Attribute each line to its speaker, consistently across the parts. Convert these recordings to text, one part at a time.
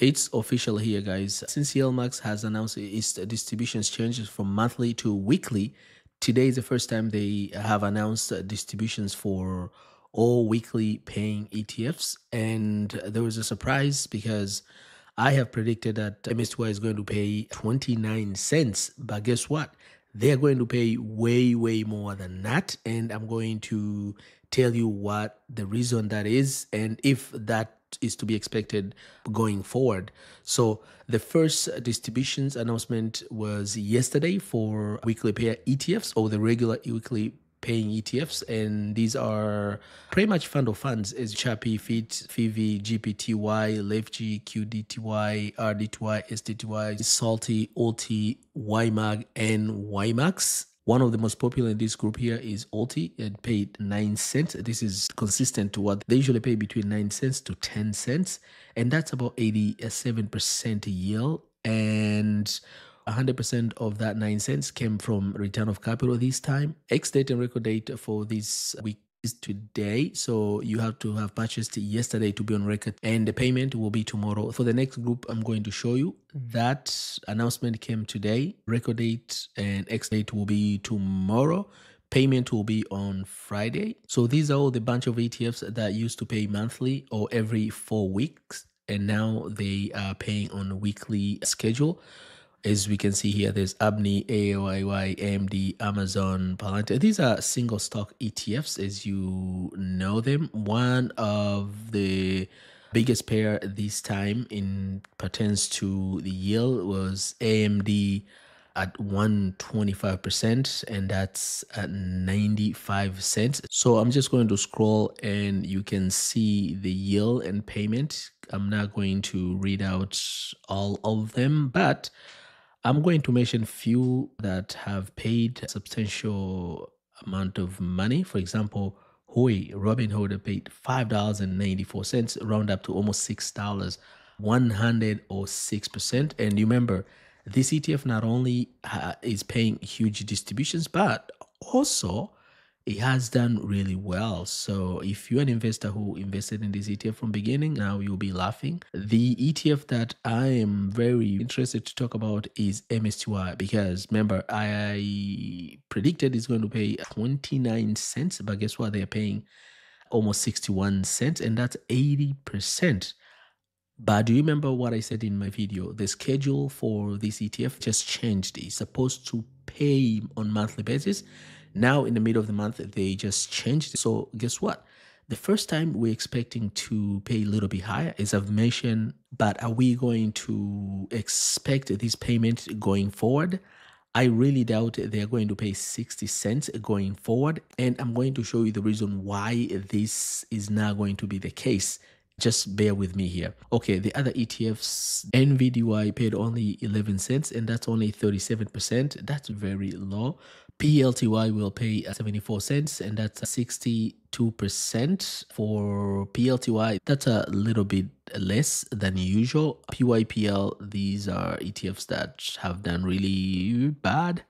Speaker 1: It's official here, guys. Since YieldMax has announced its distributions changes from monthly to weekly, today is the first time they have announced distributions for all weekly paying ETFs. And there was a surprise because I have predicted that MSTY is going to pay 29 cents. But guess what? They're going to pay way, way more than that. And I'm going to tell you what the reason that is and if that is to be expected going forward. So the first distributions announcement was yesterday for weekly pair ETFs or the regular weekly paying ETFs, and these are pretty much fund of funds as Chappy, FIT, FIVI, GPTY, LEFG, QDTY, RDTY, SDTY, Salty, OT, YMAG, and YMAX. One of the most popular in this group here is Alti. It paid 9 cents. This is consistent to what they usually pay, between 9 cents to 10 cents. And that's about 87% yield. And 100% of that 9 cents came from return of capital this time. Ex date and record date for this week is today, so you have to have purchased yesterday to be on record, and the payment will be tomorrow. For the next group I'm going to show you, that announcement came today. Record date and ex date will be tomorrow. Payment will be on Friday. So these are all the bunch of ETFs that used to pay monthly or every 4 weeks, and now they are paying on a weekly schedule. As we can see here, there's ABNI, AOIY, AMD, Amazon, Palantir. These are single stock ETFs, as you know them. One of the biggest pair this time in pertains to the yield was AMD at 125%, and that's at 95 cents. So I'm just going to scroll and you can see the yield and payment. I'm not going to read out all of them, but I'm going to mention few that have paid a substantial amount of money. For example, Hui, Robinhood paid $5.94, round up to almost $6, 106%. And remember, this ETF not only is paying huge distributions, but also it has done really well. So if you're an investor who invested in this ETF from beginning, now you'll be laughing. The ETF that I am very interested to talk about is MSTY, because remember, I predicted it's going to pay 29 cents, but guess what? They're paying almost 61 cents, and that's 80%. But do you remember what I said in my video? The schedule for this ETF just changed. It's supposed to pay on monthly basis. Now in the middle of the month, they just changed. So guess what? The first time we're expecting to pay a little bit higher, as I've mentioned, but are we going to expect this payment going forward? I really doubt they're going to pay 60 cents going forward. And I'm going to show you the reason why this is not going to be the case. Just bear with me here. Okay, the other ETFs, NVDY paid only 11 cents, and that's only 37%. That's very low. PLTY will pay 74 cents, and that's 62% for PLTY. That's a little bit less than usual. PYPL, these are ETFs that have done really bad.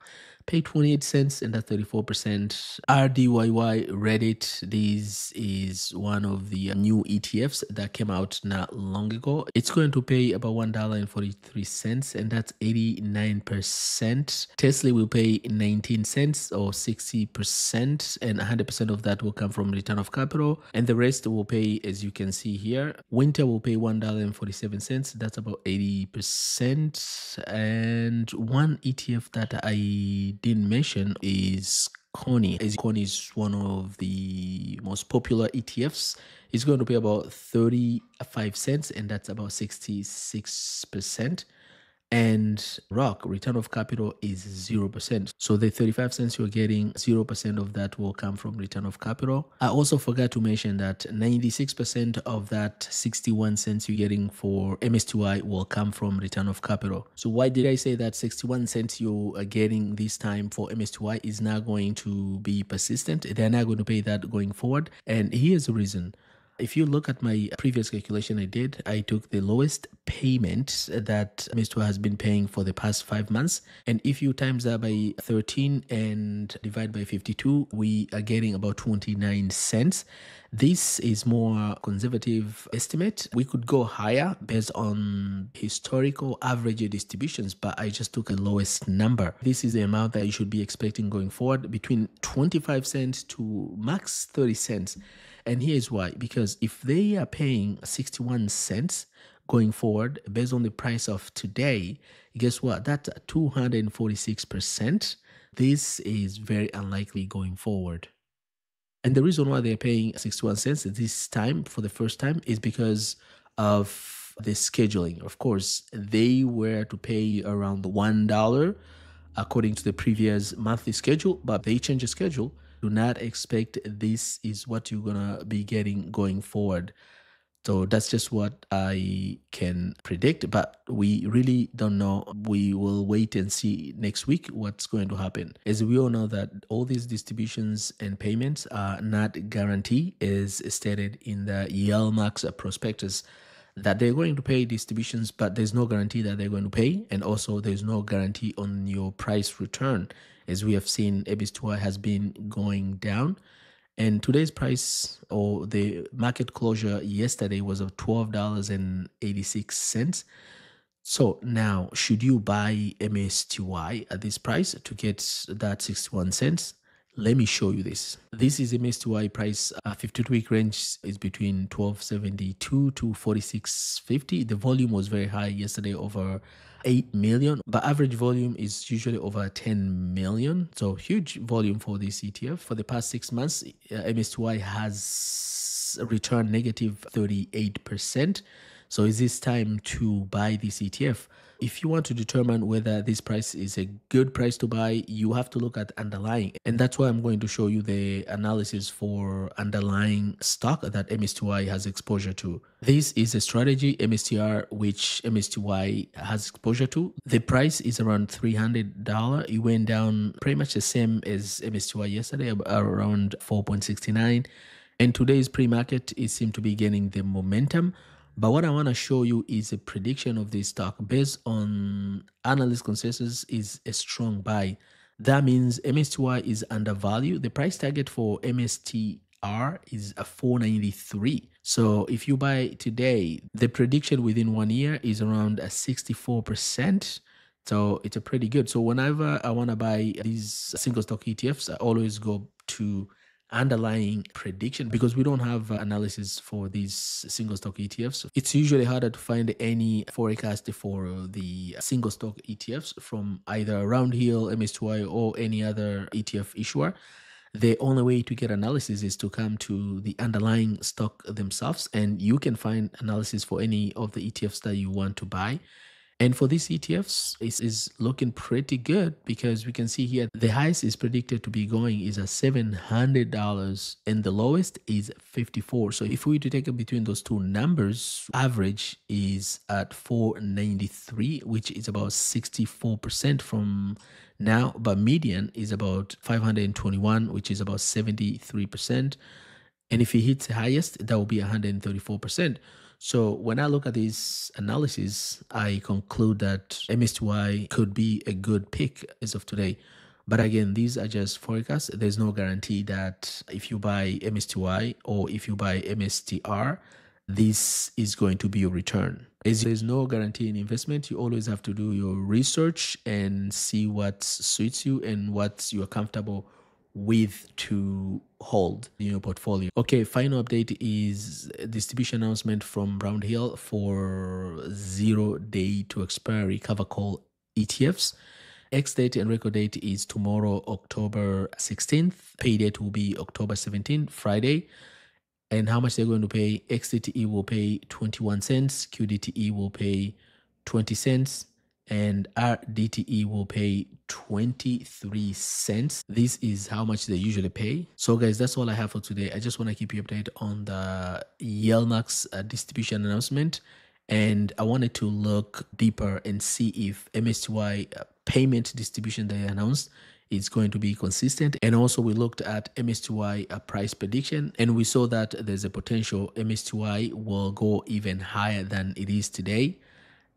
Speaker 1: Pay 28 cents, and that's 34%. RDYY Reddit, this is one of the new ETFs that came out not long ago. It's going to pay about $1.43, and that's 89%. Tesla will pay 19 cents or 60%, and 100% of that will come from return of capital, and the rest will pay, as you can see here. Winter will pay $1.47, that's about 80%. And one ETF that I didn't mention is Coney. As Coney is one of the most popular ETFs, it's going to pay about 35 cents, and that's about 66%. And Rock, return of capital is 0%. So the 35 cents you're getting, 0% of that will come from return of capital. I also forgot to mention that 96% of that 61 cents you're getting for MSTY will come from return of capital. So why did I say that 61 cents you are getting this time for MSTY is not going to be persistent? They're not going to pay that going forward. And here's the reason. If you look at my previous calculation I did, I took the lowest payment that MSTY has been paying for the past 5 months. And if you times that by 13 and divide by 52, we are getting about 29 cents. This is more conservative estimate. We could go higher based on historical average distributions, but I just took the lowest number. This is the amount that you should be expecting going forward, between 25 cents to max 30 cents. And here's why. Because if they are paying 61 cents going forward based on the price of today, guess what? That's 246%. This is very unlikely going forward. And the reason why they're paying 61 cents this time for the first time is because of the scheduling. Of course, they were to pay around $1 according to the previous monthly schedule, but they changed the schedule. Do not expect this is what you're going to be getting going forward. So that's just what I can predict, but we really don't know. We will wait and see next week what's going to happen. As we all know that all these distributions and payments are not guaranteed, as stated in the YieldMax prospectus, that they're going to pay distributions, but there's no guarantee that they're going to pay. And also there's no guarantee on your price return. As we have seen, MSTY has been going down. And today's price, or the market closure yesterday, was of $12.86. So now, should you buy MSTY at this price to get that 61 cents? Let me show you this. This is MSTY price. 52-week range is between 1272 to 4650. The volume was very high yesterday, over 8 million, but average volume is usually over 10 million. So huge volume for this ETF. For the past 6 months, MSTY has returned negative 38%. So is this time to buy this ETF? If you want to determine whether this price is a good price to buy, you have to look at underlying. And that's why I'm going to show you the analysis for underlying stock that MSTY has exposure to. This is a strategy, MSTR, which MSTY has exposure to. The price is around $300. It went down pretty much the same as MSTY yesterday, around 4.69. And today's pre-market, it seemed to be gaining the momentum. But what I want to show you is a prediction of this stock based on analyst consensus is a strong buy. That means MSTY is undervalued. The price target for MSTR is a 493. So if you buy today, the prediction within 1 year is around a 64%. So it's a pretty good. So whenever I want to buy these single stock ETFs, I always go to underlying prediction, because we don't have analysis for these single stock ETFs. It's usually harder to find any forecast for the single stock ETFs from either Roundhill, MSTY, or any other ETF issuer. The only way to get analysis is to come to the underlying stock themselves, and you can find analysis for any of the ETFs that you want to buy. And for these ETFs, it is looking pretty good, because we can see here the highest is predicted to be going is at $700 and the lowest is 54. So if we were to take it between those two numbers, average is at 493, which is about 64% from now, but median is about 521, which is about 73%. And if it hits the highest, that will be 134%. So when I look at this analysis, I conclude that MSTY could be a good pick as of today. But again, these are just forecasts. There's no guarantee that if you buy MSTY or if you buy MSTR, this is going to be your return. As there's no guarantee in investment, you always have to do your research and see what suits you and what you're comfortable with to hold in your portfolio. Okay, final update is a distribution announcement from Roundhill for 0-day-to-expiry cover call ETFs. X date and record date is tomorrow, October 16th. Pay date will be October 17th, Friday. And how much they're going to pay: XDTE will pay 21 cents, QDTE will pay 20 cents, and RDTE will pay 23 cents. This is how much they usually pay. So guys, that's all I have for today. I just want to keep you updated on the YieldMax distribution announcement. And I wanted to look deeper and see if MSTY payment distribution they announced it's going to be consistent. And also we looked at MSTY price prediction, and we saw that there's a potential MSTY will go even higher than it is today.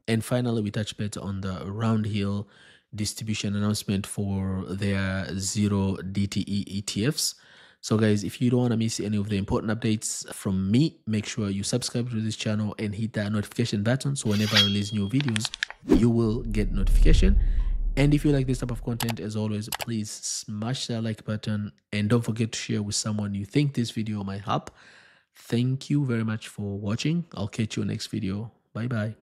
Speaker 1: And finally, we touch base on the round hill distribution announcement for their zero DTE ETFs. So guys, if you don't want to miss any of the important updates from me, make sure you subscribe to this channel and hit that notification button, so whenever I release new videos, you will get notification. And if you like this type of content, as always, please smash that like button and don't forget to share with someone you think this video might help. Thank you very much for watching. I'll catch you next video. Bye bye.